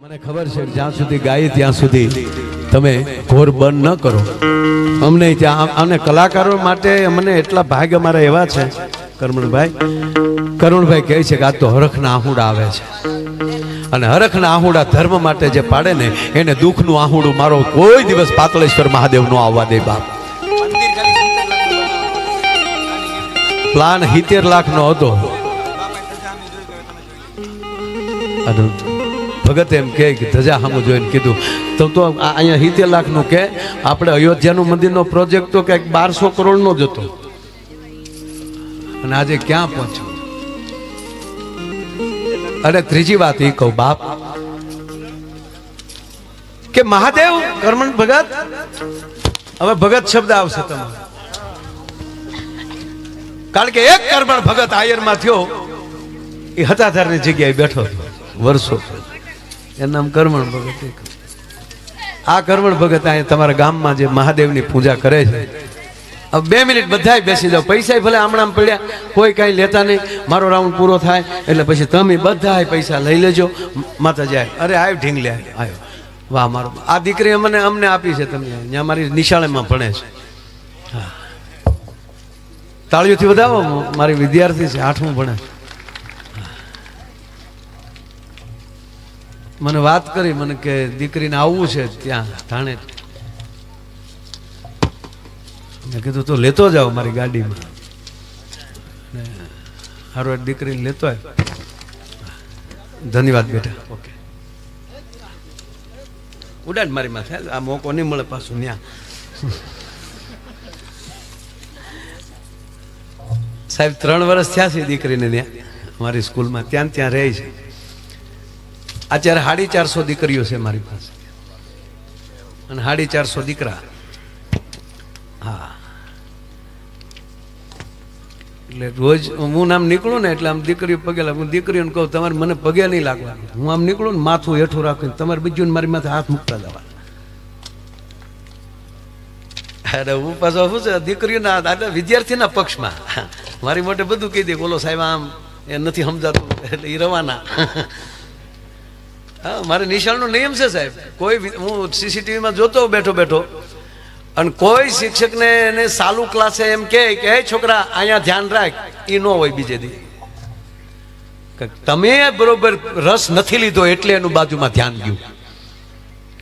મને ખબર છે જ્યાં સુધી ગાય ત્યાં સુધી તમે ઘોર બંધ ન કરો. અમને ત્યાં અને કલાકારો માટે અમને એટલા ભાગ અમારા એવા છે. કરુણભાઈ કહે છે કે આ તો હરખના આહુડા આવે છે, અને હરખના આહુડા ધર્મ માટે જે પાડે ને એને દુઃખનું આહુડું મારો કોઈ દિવસ પાતળેશ્વર મહાદેવ નો આવવા દે બાપ. પ્લાન 70 લાખ નો હતો. ભગત એમ કે ધજા સામું જોઈને કીધું તો અહીંયા 70 લાખ નું કે આપણે અયોધ્યાનું મંદિરનો પ્રોજેક્ટ તો કંઈક 1200 કરોડ નો જ હતો, અને આજે ક્યાં પહોંચ્યો. અને ત્રીજી વાત એ કહું બાપ કે મહાદેવ કર્મણ ભગત, હવે ભગત શબ્દ આવશે તમારે, કારણ કે એક કર્મણ ભગત આયરમાં થયો એ હતાધારની જગ્યાએ બેઠો હતો વર્ષો. એનું નામ કર્મણ ભગત. આ કર્મણ ભગત અહીંયા તમારા ગામમાં જે મહાદેવની પૂજા કરે છે, હવે 2 મિનિટ બધાય બેસી જાઓ. પૈસા ભલે આમણામ પડ્યા, કોઈ કાંઈ લેતા નહીં. મારો રાઉન્ડ પૂરો થાય એટલે પછી તમે બધા પૈસા લઈ લેજો. માતાજી અરે આવ્યો ઢીંગલે આવ્યો, વાહ મારો આ દીકરી અમને આપી છે તમે. ત્યાં મારી નિશાળેમાં ભણે છે. હા, તાળીઓથી વધાવો. મારી વિદ્યાર્થી છે, 8મું ભણે. મને વાત કરી, મને કે દીકરીને આવવું છે ત્યાં ધાણે. મેં કીધું તો લેતો જાઓ મારી ગાડીમાં. હારો દીકરીને લેતો આવ્યો. ધન્યવાદ બેટા. ઓકે, ઉડાડ મારી માથે. આ મોકો નહીં મળે પાછું ત્યાં. સાહેબ 3 વર્ષ થયા છે દીકરીને ત્યાં મારી સ્કૂલમાં, ત્યાં રહે છે. અત્યારે 450 દીકરીઓ છે મારી પાસે, અને 450 દીકરા. હા, એટલે રોજ હું નામ નીકળું ને એટલે આમ દીકરીઓ પગે લાગુ. હું દીકરીઓને કહું તમારે મને પગે નહીં લાગવાનું. હું આમ નીકળું ને માથું હેઠું રાખીને તમારે બીજું મારી માથે હાથ મૂકતા જવા. અરે હું પાછો શું છે દીકરીઓના વિદ્યાર્થીના પક્ષમાં. મારી મોટે બધું કહી દે, બોલો સાહેબ આમ એ નથી સમજાતું એટલે એ રવાના. હા, મારે નિશાળનો નિયમ છે સાહેબ. કોઈ હું સીસીટીવીમાં જોતો બેઠો અને કોઈ શિક્ષકને એને ચાલુ ક્લાસે એમ કે હે છોકરા અહીંયા ધ્યાન રાખ, એ ન હોય બીજે દી. તમે બરોબર રસ નથી લીધો એટલે એનું બાજુમાં ધ્યાન ગયું.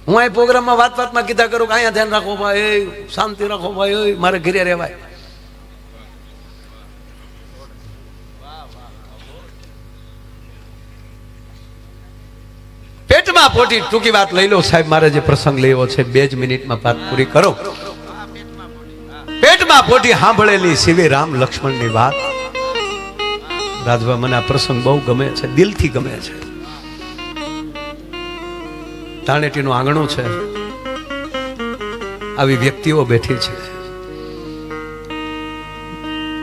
હું આ પ્રોગ્રામમાં વાતમાં કીધા કરું કે અહીંયા ધ્યાન રાખો ભાઈ, શાંતિ રાખો ભાઈ, મારે ઘરે રહેવાય. પેટમાં પોટી. ટૂંકી વાત લઈ લો સાહેબ, મારે જે પ્રસંગ લેવો છે 2 જ મિનિટમાં વાત પૂરી કરો. પેટમાં પોટી સાંભળેલી શિવે રામ લક્ષ્મણની વાત. રાજભા મને આ પ્રસંગ બહુ ગમે છે, દિલથી ગમે છે. તાણેટીનું આંગણું છે, આવી વ્યક્તિઓ બેઠી છે.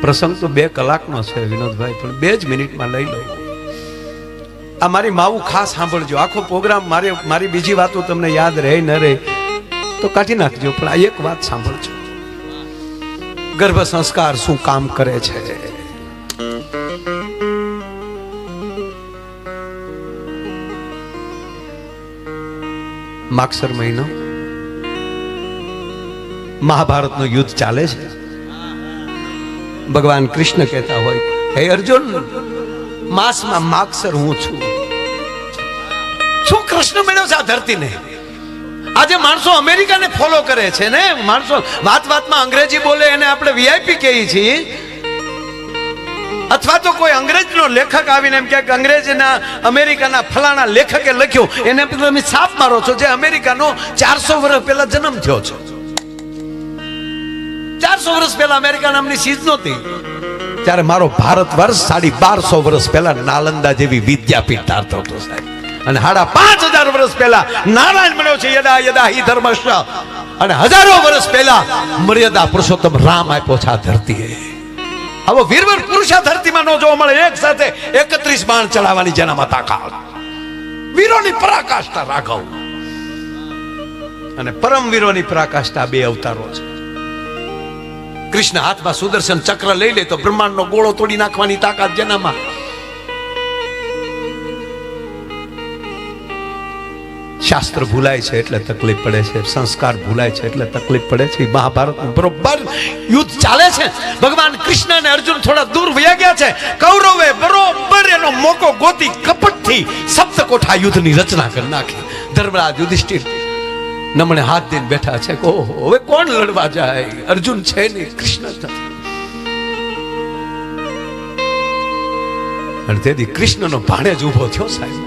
પ્રસંગ તો 2 કલાકનો છે વિનોદભાઈ, પણ 2 જ મિનિટમાં લઈ લો. આ મારી માવું ખાસ સાંભળજો. આખો પ્રોગ્રામ મારી બીજી વાતો તમને યાદ રહે ન રહે તો કાઢી નાખજો, પણ આ એક વાત સાંભળજો. ગર્ભ સંસ્કાર શું કામ કરે છે. માગસર મહિનો, મહાભારતનું યુદ્ધ ચાલે છે. ભગવાન કૃષ્ણ કહેતા હોય, હે અર્જુન, માસમાં માગસર હું છું. શું કૃષ્ણ મળ્યો છે આ ધરતીને? આજે માણસો અમેરિકાને ફોલો કરે છે ને, માણસો વાતમાં અંગ્રેજી બોલે એને આપણે વીઆઈપી કહીએ છીએ, અથવા તો કોઈ અંગ્રેજનો લેખક આવીને એમ કે અંગ્રેજના અમેરિકાના ફલાણા લેખકે લખ્યું, એને તમે છાપ મારો છો જે અમેરિકાનો 400 વર્ષ પહેલા જન્મ થયો છે. 400 વર્ષ પહેલા અમેરિકા નામની ચીજ નહોતી. ત્યારે મારો ભારત વર્ષ 1250 વર્ષ પહેલા નાલંદા જેવી વિદ્યાપીઠ ધારતો હતો સાહેબ. અને 5000 વર્ષ પહેલા નારાયણ મળ્યો છે યદા યદા હિ ધર્મશ્ચ. અને હજારો વર્ષ પહેલા મર્યાદા પુરુષોત્તમ રામ આપ્યો છે આ ધરતીએ. આવો વીરવર પુરુષ આ ધરતીમાં ન જોવા મળે. એક સાથે 31 બાણ ચલાવવાની જેનામાં તાકાત. વીરોની પરાકાષ્ઠા રાઘવ અને પરમવીરોની પરાકાષ્ઠા 2 અવતારો છે. કૃષ્ણ હાથમાં સુદર્શન ચક્ર લઈ લે તો બ્રહ્માંડનો ગોળો તોડી નાખવાની તાકાત જેનામાં. શાસ્ત્ર ભૂલાય છે એટલે તકલીફ પડે છે, સંસ્કાર ભૂલાય છે એટલે તકલીફ પડે છે. મહાભારતનું બરોબર યુદ્ધ ચાલે છે. ભગવાન કૃષ્ણ અને અર્જુન થોડા દૂર વયા ગયા છે. કૌરવે બરોબર એનો મોકો ગોતી કપટથી સપ્તકોઠા યુદ્ધની રચના કરી નાખી. ધર્મરાજ યુધિષ્ઠિર નમણે હાથ દઈને બેઠા છે. ઓહો, હવે કોણ લડવા જાય? અર્જુન છે નહીં, કૃષ્ણ નથી. અને તેથી કૃષ્ણનો ભાણેજ ઉભો થયો. સાહેબ,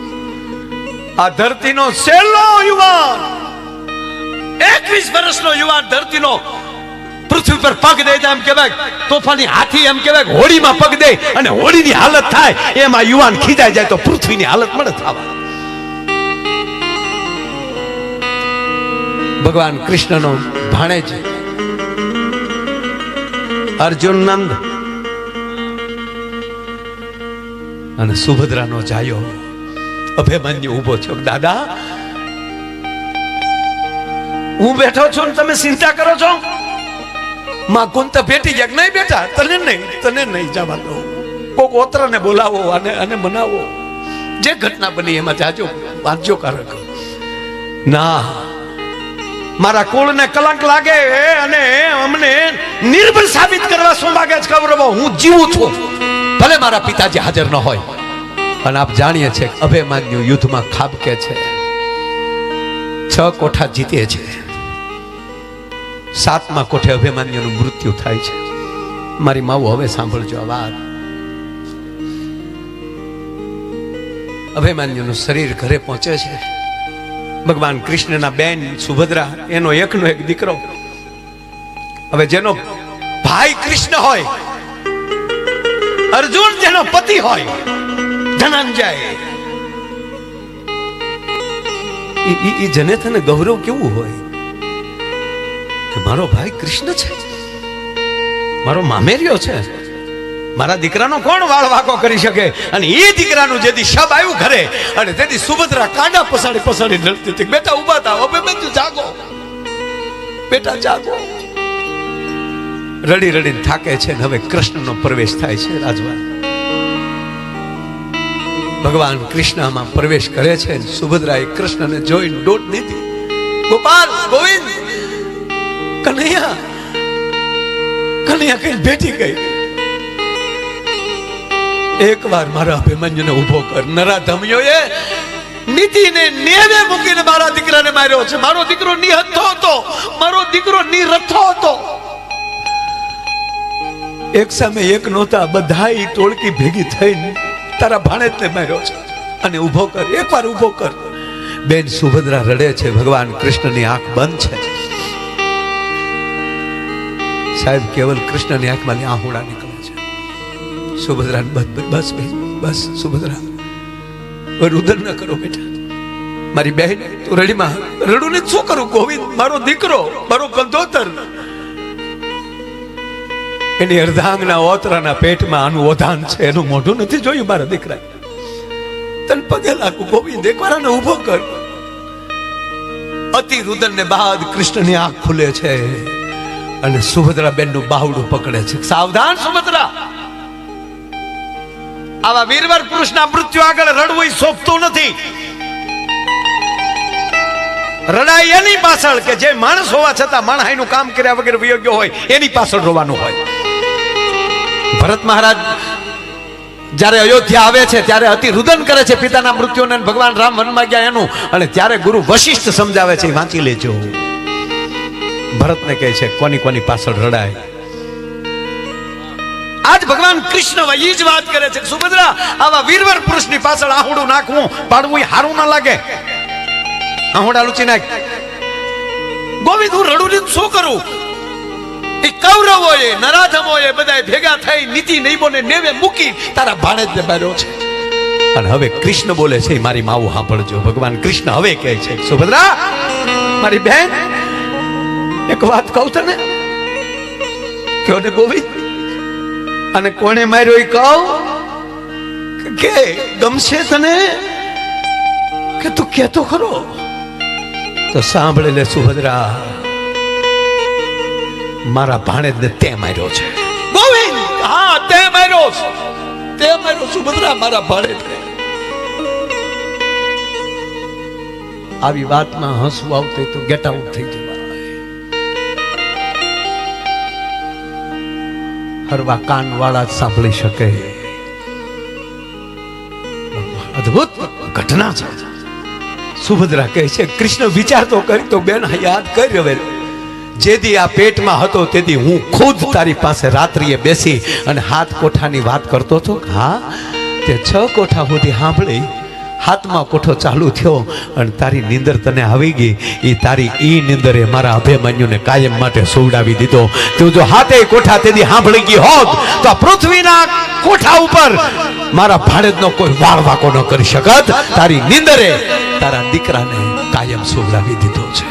આ ધરતીનો છેલ્લો યુવાન, 21 વર્ષનો યુવાન ધરતીનો પૃથ્વી પર પગ દે એમ કહેવાય તોફાની હાથી, એમ કહેવાય હોડીમાં પગ દે અને હોડીની હાલત થાય એમાં યુવાન ખીજાઈ જાય તો પૃથ્વીની હાલત મળે થવા. ભગવાન કૃષ્ણનો ભાણેજ અર્જુન નંદ અને સુભદ્રાનો જાયો અભિમન્યુ ઉભો છો. દાદા, હું બેઠો છું ને તમે ચિંતા કરો છો? માં કુંતા ભેટી જાય. નહીં બેટા, તને નહીં જવા દો. કોક ઓતરાને બોલાવો અને મનાવો. જે ઘટના બની એમાં જાજો વાંચજો કારક. ના, મારા કુળને કલંક લાગે અને અમને નિર્બળ સાબિત કરવા શું માગે છે કૌરવો? હું જીવું છું, ભલે મારા પિતાજી હાજર ન હોય. અને આપ જાણીએ છીએ અભિમન્યુ યુદ્ધમાં ખાબકે છે, 6 કોઠા જીતે છે. 7મા કોઠે અભિમન્યુનું મૃત્યુ થાય છે. મારી માઓ, હવે સાંભળજો આ વાત. અભિમન્યુનું શરીર ઘરે પહોંચે છે. ભગવાન કૃષ્ણના બેન સુભદ્રા, એનો એકનો એક દીકરો. હવે જેનો ભાઈ કૃષ્ણ હોય, અર્જુન જેનો પતિ હોય ધનંજય, એ જને તને ગૌરવ કેવું હોય કે મારો ભાઈ કૃષ્ણ છે, મારો મામેરિયો છે, મારા દીકરાનો કોણ વાળ વાકો કરી શકે? અને એ દીકરાનું જેથી શબ આવ્યું ઘરે અને તેથી સુભદ્રા કાંડા પસાડી રડતી હતી. બેટા ઉભા થાવ, અભિમન્યુ જાગો, બેટા જાગો. રડીને થાકે છે. હવે કૃષ્ણનો પ્રવેશ થાય છે રાજવા. ભગવાન કૃષ્ણમાં પ્રવેશ કરે છે. સુભદ્રાએ કૃષ્ણને જોઈને દોટ દીધી. ગોપાલ, ગોવિંદ, કનૈયા કઈ બેઠી ગઈ. એકવાર મારા અભિમન્યુને ઉભો કર. નરાધમ્યોએ નીતિને નેવે મૂકીને મારા દીકરાને માર્યો છે. મારો દીકરો નિહત્થો હતો, મારો દીકરો નિરથો હતો. એક સામે એક નહોતા, બધાય ટોળકી ભેગી થઈને તારા ભાણેજને માર્યો છે. અને ઉભો કર, એકવાર ઉભો કર. બેન સુભદ્રા રડે છે. ભગવાન કૃષ્ણની આંખ બંધ છે. સાહેબ, કેવલ કૃષ્ણની આંખમાંથી આહુડા નીકળે છે. સુભદ્રા, બસ સુભદ્રા, રુદન ન કરો બેટા. મારી બહેન, તું રડીમાં રડું ને શું કરું? ગોવિંદ મારો દીકરો, મારો કંદોતર, એની અર્ધાંગના ઓતરાના પેટમાં આનું ઓધાન છે. એનું મોઢું નથી જોયું મારા દીકરા. તને પગે લાગુ ગોવિંદ, એકવાર આને ઉભો કર. અતિ રુદન ને બાદ કૃષ્ણની આંખ ખુલે છે અને સુભદ્રા બેનનું બાવડું પકડે છે. સાવધાન સુભદ્રા, આવા વીરવર પુરુષના મૃત્યુ આગળ રડવું શોભતું નથી. રડાઈ એની પાછળ કે જે માણસ હોવા છતાં માણહાઈનું કામ કર્યા વગર વિયોગ્ય હોય એની પાછળ રોવાનું હોય. ભરત મહારાજ જ્યારે અયોધ્યા આવે છે ત્યારે અતિ રુદન કરે છે પિતાના મૃત્યુને. ભગવાન રામ વનમાં ગયા એનું, અને ત્યારે ગુરુ વશિષ્ઠ સમજાવે છે, વાંચી લેજો. ભરતને કહે છે કોની પાછળ રડાય. આજ ભગવાન કૃષ્ણ એ જ વાત કરે છે, સુભદ્રા, આવા વીરવર પુરુષની પાછળ આહુડું નાખવું પાડવું હારું ના લાગે. આહુડા લૂચી નાખ. ગોવિંદ, હું રડું ને શું કરું? એ કૌરવોએ, નરાધમોએ બધા ભેગા થઈ નીતિ નૈમોને નેવે મૂકી તારા ભાણેજને માર્યો છે. અને હવે કૃષ્ણ બોલે છે, મારી માવું સાંભળજો. ભગવાન કૃષ્ણ હવે કહે છે, સુભદ્રા મારી બહેન, એક વાત કહું તને. કયો ને ગોવિંદ? અને કોણે માર્યો એ કહું કે ગમશે તને કે તું કેતો ખરો? તો સાંભળે લે સુભદ્રા, મારા ભાણેજને તે માર્યો છે. ગોવિંદ, હા તે માર્યો, તે માર્યો સુભદ્રા મારા ભાણેજને. આવી વાતમાં હસવું આવતું તો ગેટ આઉટ થઈ જવા, હરવા કાન વાળા જ સાંભળી શકે. અદ્ભુત ઘટના છે. સુભદ્રા કહે છે કૃષ્ણ વિચાર તો કરી તો બેન યાદ કરી હવે જેદી આ પેટમાં હતો તેથી હું ખુદ તારી પાસે રાત્રિએ બેસી અને 7 કોઠાની વાત કરતો હતો. હા તે 6 કોઠા સુધી સાંભળી, 7મા કોઠો ચાલુ થયો અને તારી નીંદર તને આવી ગઈ. એ તારી ઈ નીંદરે મારા અભિમન્યુને કાયમ માટે સુવડાવી દીધો. તું જો 7 કોઠા તેથી સાંભળી ગઈ હોત તો આ પૃથ્વીના કોઠા ઉપર મારા ભાડેજનો કોઈ વાળ વાકો ન કરી શકત. તારી નીંદરે તારા દીકરાને કાયમ સુવડાવી દીધો છે.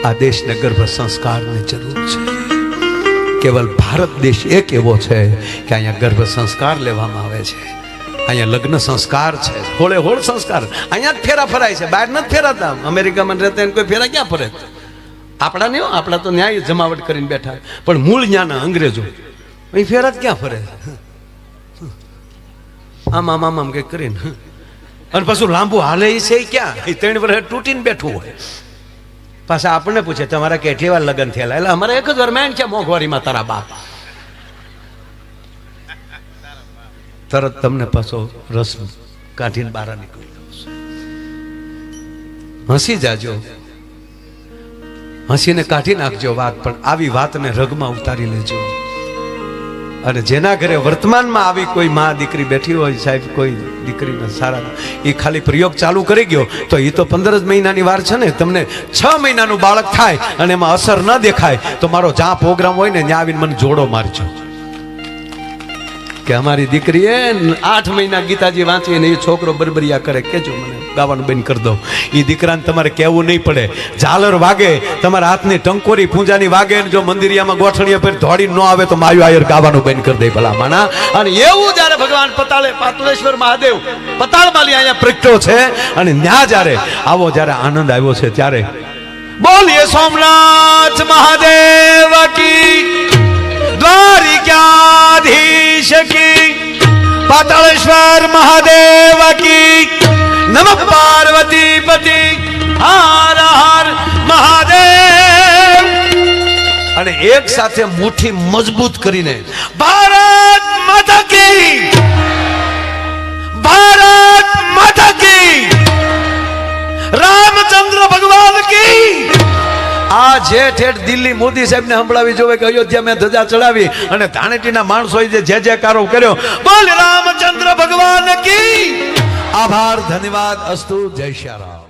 આ દેશને ગર્ભ સંસ્કારની જરૂર છે. કેવલ ભારત દેશ એક એવો છે કે અહીંયા ગર્ભ સંસ્કાર લેવામાં આવે છે. અહીંયા લગ્ન સંસ્કાર છે, હોળે હોળ સંસ્કાર. અહીંયા જ ફેરા ફરાય છે, બહાર નથી ફેરાતા. અમેરિકામાં રહેતા એને કોઈ ફેરા ક્યાં ફરે? આપણા નહીં, આપણા તો ન્યાય જમાવટ કરીને બેઠા, પણ મૂળ ન્યાના અંગ્રેજો અહીં ફેરા જ ક્યાં ફરે? આમ આમ આમ આમ કંઈક કરીને અને પાછું લાંબુ હાલે છે ક્યાં? એ 3 વર્ષ તૂટીને બેઠું હોય. પાછા આપણને પૂછે તમારા કેટલી વાર લગ્ન થયેલા? એટલે અમારે એક જ વાર મેન છે મોંઘવારીમાં તારા બાપ. તરત તમને પાછો રસ કાઢીને બહાર નીકળી દઉં. હસી જાજો, હસીને કાઢી નાખજો વાત, પણ આવી વાતને રગમાં ઉતારી લેજો. અને જેના ઘરે વર્તમાનમાં આવી કોઈ માં દીકરી બેઠી હોય, સાહેબ કોઈ દીકરીને સારા એ ખાલી પ્રયોગ ચાલુ કરી ગયો તો એ તો 15 જ મહિનાની વાર છે ને. તમને 6 મહિનાનું બાળક થાય અને એમાં અસર ન દેખાય તો મારો જ્યાં પ્રોગ્રામ હોય ને ત્યાં આવીને મને જોડો મારજો કે અમારી દીકરીએ 8 મહિના ગીતાજી વાંચી અને એ છોકરો બરબરિયા કરે, કેજો મને ગાવાનું બંધ કરી દો. એ દીકરાને તમારે કહેવું નહીં પડે. ઝાલર વાગે, તમારા હાથની ટંકોરી પૂંજાની વાગે, જો મંદિરિયામાં ગોઠણીએ પર દોડી ન આવે તો માયું આયર ગાવાનું બંધ કરી દે ભલા માણા. અને એવું જ્યારે ભગવાન પાતાળેશ્વર મહાદેવ પતાળમાલી અહીંયા પ્રગટ્યો છે અને ત્યાં જ્યારે આવો જ્યારે આનંદ આવ્યો છે ત્યારે બોલીએ સોમનાથ મહાદેવ કી, દ્વારિકાધીશ કી, પાતાળેશ્વર મહાદેવ કી, નમઃ પાર્વતી પતિ, હર હર મહાદેવ. અને એક સાથે મુઠ્ઠી મજબૂત કરીને ભારત માતા કી, ભારત માતા કી, રામચંદ્ર ભગવાન કી. આ જે ઠેઠ દિલ્હી મોદી સાહેબ ને સંભળાવી જોવે કે અયોધ્યા મેં ધજા ચડાવી અને ધાણેટીના માણસોએ જે જયકારો કર્યો, બોલ રામચંદ્ર ભગવાન કી. આભાર, ધન્યવાદ, અસ્તુ, જય શ્રી રામ.